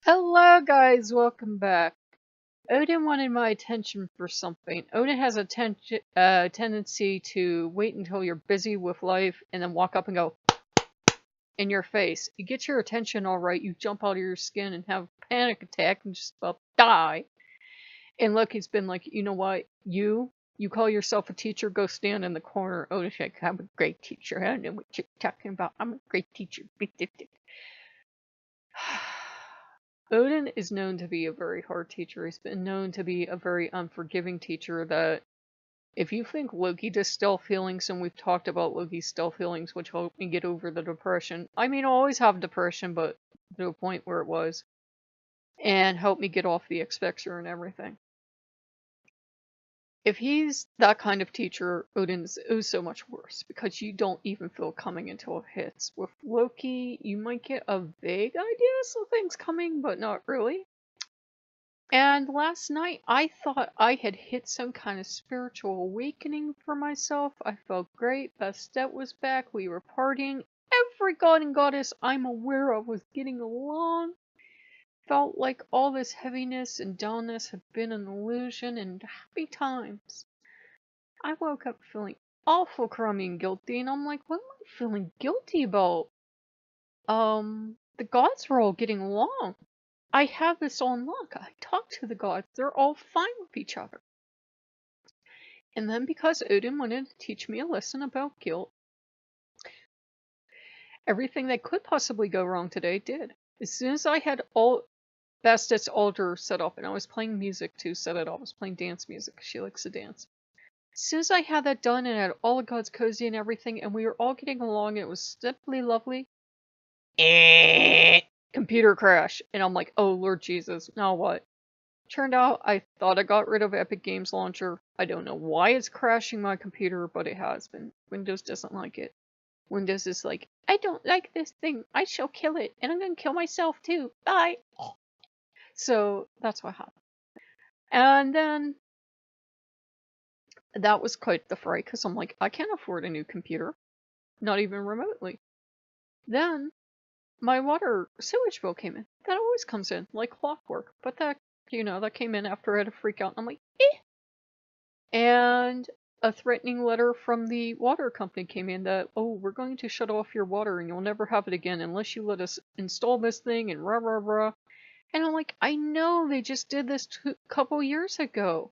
Hello guys, welcome back. Odin wanted my attention for something. Odin has a tendency to wait until you're busy with life and then walk up and go in your face. You get your attention alright, you jump out of your skin and have a panic attack and just about die. And Loki's been like, you know what, you call yourself a teacher, go stand in the corner. Odin's like, I'm a great teacher. I don't know what you're talking about. I'm a great teacher. Odin is known to be a very hard teacher. He's been known to be a very unforgiving teacher that if you think Loki distill feelings, and we've talked about Loki's still feelings, which helped me get over the depression. I mean, I always have depression, but to a point where it was. And helped me get off the X-Fixer and everything. If he's that kind of teacher, Odin's so much worse, because you don't even feel coming until it hits. With Loki, you might get a vague idea of something's coming, but not really. And last night, I thought I had hit some kind of spiritual awakening for myself. I felt great. Bastet was back. We were partying. Every god and goddess I'm aware of was getting along. Felt like all this heaviness and downness had been an illusion and happy times. I woke up feeling awful crummy and guilty, and I'm like, what am I feeling guilty about? The gods were all getting along. I have this on lock. I talk to the gods. They're all fine with each other. And then because Odin wanted to teach me a lesson about guilt, everything that could possibly go wrong today did. As soon as I had all Bastet's altar set up, and I was playing music to set it up. I was playing dance music. She likes to dance. As soon as I had that done and had all the gods cozy and everything, and we were all getting along, and it was simply lovely. Computer crash. And I'm like, oh Lord Jesus, now what? Turned out I thought I got rid of Epic Games Launcher. I don't know why it's crashing my computer, but it has been. Windows doesn't like it. Windows is like, I don't like this thing. I shall kill it. And I'm going to kill myself too. Bye. So that's what happened. And then that was quite the fright because I'm like, I can't afford a new computer. Not even remotely. Then my water sewage bill came in. That always comes in like clockwork. But that, that came in after I had a freak out. And I'm like, eh. And a threatening letter from the water company came in that, oh, we're going to shut off your water and you'll never have it again unless you let us install this thing and rah rah rah. And I'm like, I know they just did this a couple years ago.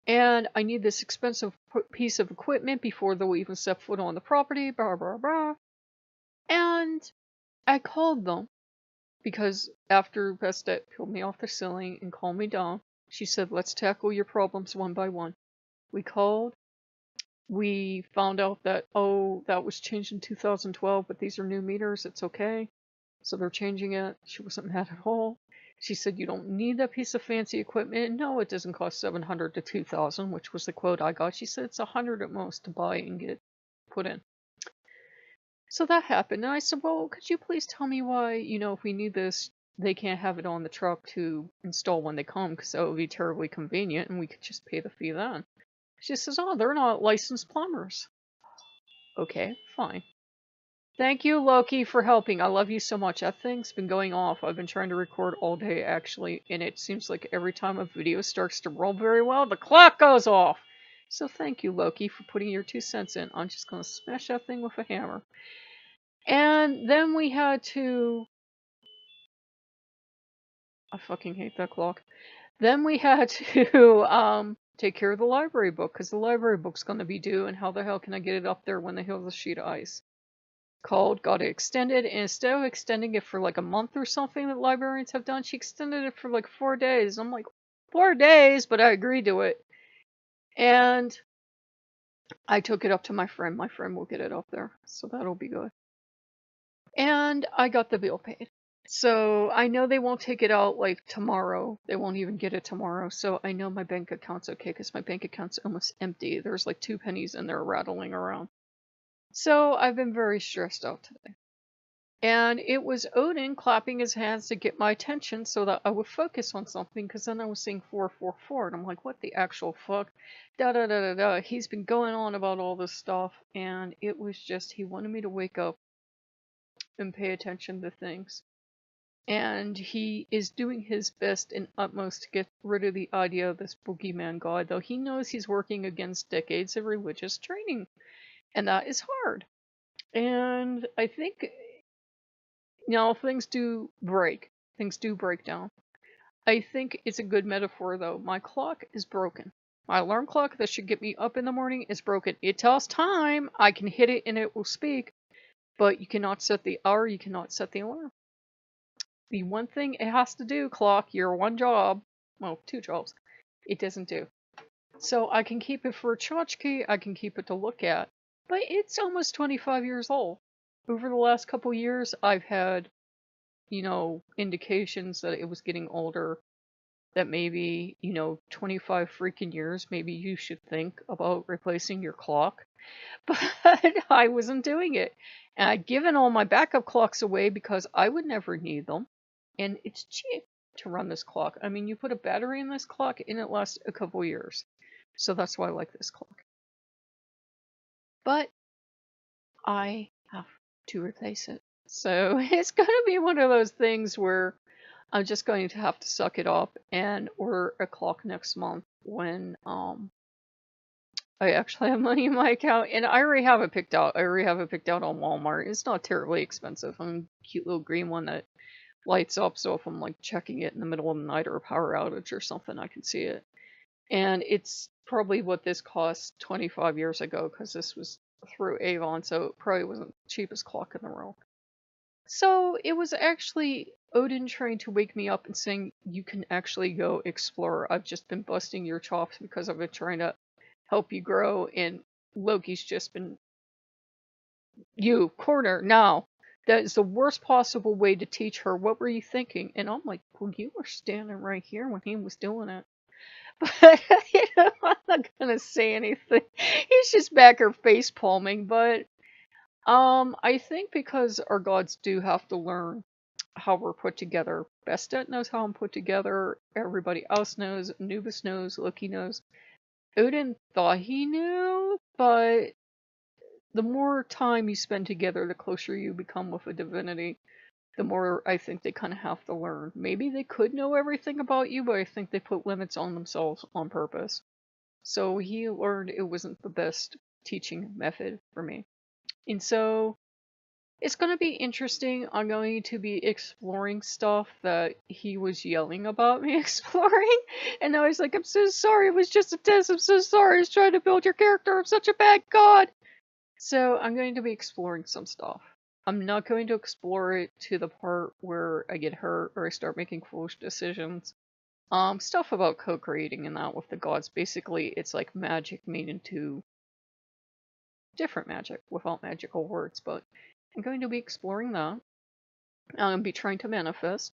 And I need this expensive piece of equipment before they'll even step foot on the property, blah blah blah. And I called them because after Bastet peeled me off the ceiling and calmed me down, she said, let's tackle your problems one by one. We called. We found out that, oh, that was changed in 2012, but these are new meters. It's okay. So they're changing it. She wasn't mad at all. She said, you don't need that piece of fancy equipment. No, it doesn't cost $700 to $2,000, which was the quote I got. She said it's $100 at most to buy and get put in. So that happened. And I said, well, could you please tell me why, if we need this, they can't have it on the truck to install when they come, because that would be terribly convenient, and we could just pay the fee then. She says, oh, they're not licensed plumbers. Okay, fine. Thank you, Loki, for helping. I love you so much. That thing's been going off. I've been trying to record all day, actually, and it seems like every time a video starts to roll very well, the clock goes off. So thank you, Loki, for putting your 2 cents in. I'm just going to smash that thing with a hammer. And then we had to... I fucking hate that clock. Then we had to take care of the library book, because the library book's going to be due, and how the hell can I get it up there when they have the sheet of ice? Called, got it extended, and instead of extending it for like a month or something that librarians have done, she extended it for like 4 days. I'm like, 4 days? But I agreed to it. And I took it up to my friend. My friend will get it up there, so that'll be good. And I got the bill paid. So I know they won't take it out like tomorrow. They won't even get it tomorrow. So I know my bank account's okay because my bank account's almost empty. There's like 2 pennies in there rattling around. So I've been very stressed out today. And it was Odin clapping his hands to get my attention so that I would focus on something, because then I was seeing 444 and I'm like, what the actual fuck? Da da da da da. He's been going on about all this stuff, and it was just, he wanted me to wake up and pay attention to things. And he is doing his best and utmost to get rid of the idea of this boogeyman god, though he knows he's working against decades of religious training. And that is hard. And I think, things do break. Things do break down. I think it's a good metaphor, though. My clock is broken. My alarm clock that should get me up in the morning is broken. It tells time. I can hit it and it will speak. But you cannot set the hour. You cannot set the alarm. The one thing it has to do, clock, your one job, well, two jobs, it doesn't do. So I can keep it for a tchotchke, I can keep it to look at, but it's almost 25 years old. Over the last couple years, I've had, indications that it was getting older, that maybe, 25 freaking years, maybe you should think about replacing your clock. But I wasn't doing it. And I'd given all my backup clocks away because I would never need them. And it's cheap to run this clock. I mean, you put a battery in this clock and it lasts a couple years. So that's why I like this clock. But I have to replace it. So it's going to be one of those things where I'm just going to have to suck it up and order a clock next month when I actually have money in my account, and I already have it picked out. I already have it picked out on Walmart. It's not terribly expensive. I mean, cute little green one that lights up, so if I'm like checking it in the middle of the night or a power outage or something, I can see it. And it's probably what this cost 25 years ago, because this was through Avon, so it probably wasn't the cheapest clock in the world. So it was actually Odin trying to wake me up and saying, you can actually go explore. I've just been busting your chops because I've been trying to help you grow, and Loki's just been, you, corner, now. That is the worst possible way to teach her. What were you thinking? And I'm like, well, you were standing right here when he was doing it. But, I'm not gonna say anything. He's just back her face palming, but, I think because our gods do have to learn how we're put together. Bastet knows how I'm put together. Everybody else knows. Anubis knows. Loki knows. Odin thought he knew, but the more time you spend together, the closer you become with a divinity, the more I think they kind of have to learn. Maybe they could know everything about you, but I think they put limits on themselves on purpose. So he learned it wasn't the best teaching method for me. And so it's going to be interesting. I'm going to be exploring stuff that he was yelling about me exploring. And I was like, I'm so sorry. It was just a test. I'm so sorry. I was trying to build your character. I'm such a bad god. So I'm going to be exploring some stuff. I'm not going to explore it to the part where I get hurt or I start making foolish decisions. Stuff about co-creating and that with the gods. Basically, it's like magic made into different magic without magical words, but I'm going to be exploring that. I'm going to be trying to manifest.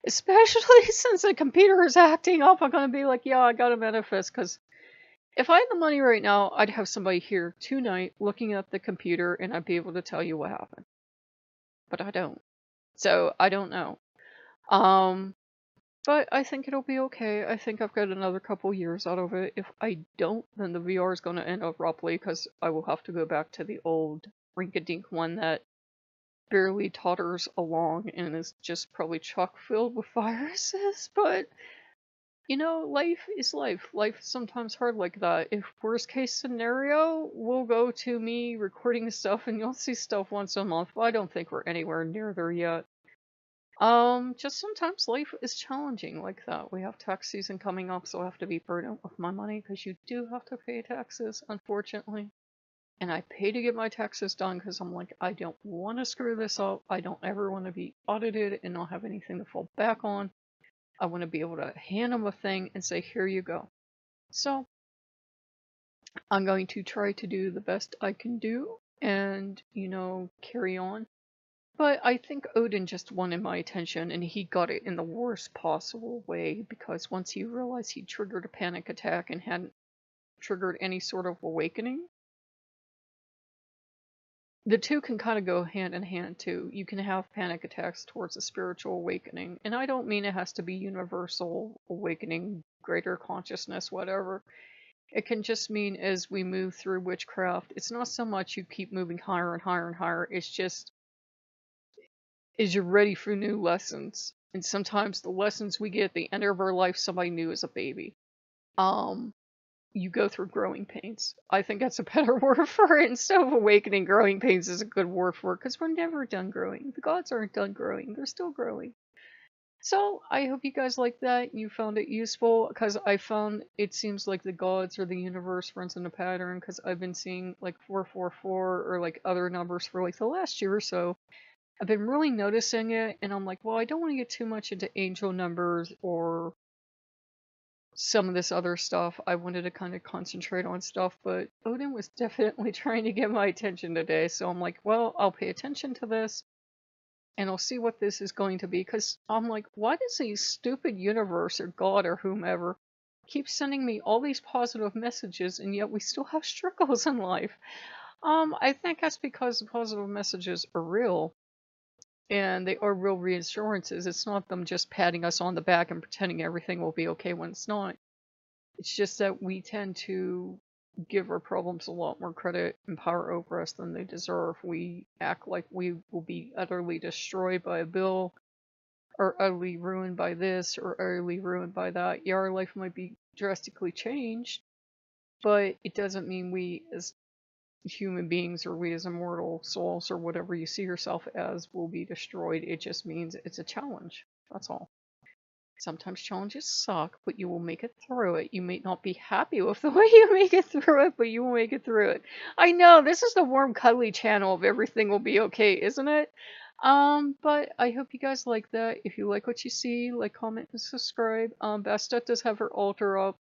Especially since the computer is acting up, I'm going to be like, yeah, I gotta manifest, because if I had the money right now, I'd have somebody here tonight looking at the computer and I'd be able to tell you what happened. But I don't. So, I don't know. But I think it'll be okay. I think I've got another couple years out of it. If I don't, then the VR is going to end abruptly, because I will have to go back to the old rink-a-dink one that barely totters along and is just probably chock filled with viruses. But life is life. Life is sometimes hard like that. If worst case scenario, we'll go to me recording stuff and you'll see stuff once a month. But I don't think we're anywhere near there yet. Just sometimes life is challenging like that. We have tax season coming up, so I have to be prudent with my money, because you do have to pay taxes, unfortunately. And I pay to get my taxes done because I'm like, I don't want to screw this up. I don't ever want to be audited and not have anything to fall back on. I want to be able to hand them a thing and say, here you go. So I'm going to try to do the best I can do and, carry on. But I think Odin just wanted my attention, and he got it in the worst possible way, because once he realized he triggered a panic attack and hadn't triggered any sort of awakening, the two can kind of go hand in hand too. You can have panic attacks towards a spiritual awakening, and I don't mean it has to be universal awakening, greater consciousness, whatever. It can just mean as we move through witchcraft, it's not so much you keep moving higher and higher and higher, it's just is you're ready for new lessons. And sometimes the lessons we get at the end of our life, somebody knew as a baby. You go through growing pains. I think that's a better word for it. Instead of awakening, growing pains is a good word for it, because we're never done growing. The gods aren't done growing. They're still growing. So I hope you guys like that. You found it useful, because I found it seems like the gods or the universe runs in a pattern, because I've been seeing like 444 or like other numbers for like the last year or so. I've been really noticing it, and I'm like, well, I don't want to get too much into angel numbers or some of this other stuff. I wanted to kind of concentrate on stuff, but Odin was definitely trying to get my attention today, so I'm like, well, I'll pay attention to this, and I'll see what this is going to be, because I'm like, why does a stupid universe or God or whomever keep sending me all these positive messages, and yet we still have struggles in life? I think that's because the positive messages are real. And they are real reassurances. It's not them just patting us on the back and pretending everything will be okay when it's not. It's just that we tend to give our problems a lot more credit and power over us than they deserve. We act like we will be utterly destroyed by a bill, or utterly ruined by this, or utterly ruined by that. Yeah, our life might be drastically changed, but it doesn't mean we as human beings, or we as immortal souls, or whatever you see yourself as, will be destroyed. It just means it's a challenge. That's all. Sometimes challenges suck, but you will make it through it. You may not be happy with the way you make it through it, but you will make it through it. I know, this is the warm, cuddly channel of everything will be okay, isn't it? But I hope you guys like that. If you like what you see, like, comment, and subscribe. Bastet does have her altar up.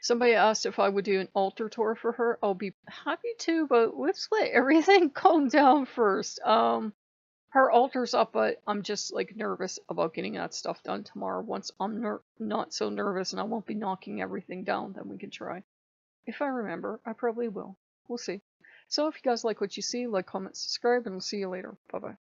Somebody asked if I would do an altar tour for her. I'll be happy to, but let's let everything calm down first. Her altar's up, but I'm just like nervous about getting that stuff done tomorrow. Once I'm not so nervous and I won't be knocking everything down, then we can try. If I remember, I probably will. We'll see. So if you guys like what you see, like, comment, subscribe, and I'll see you later. Bye bye.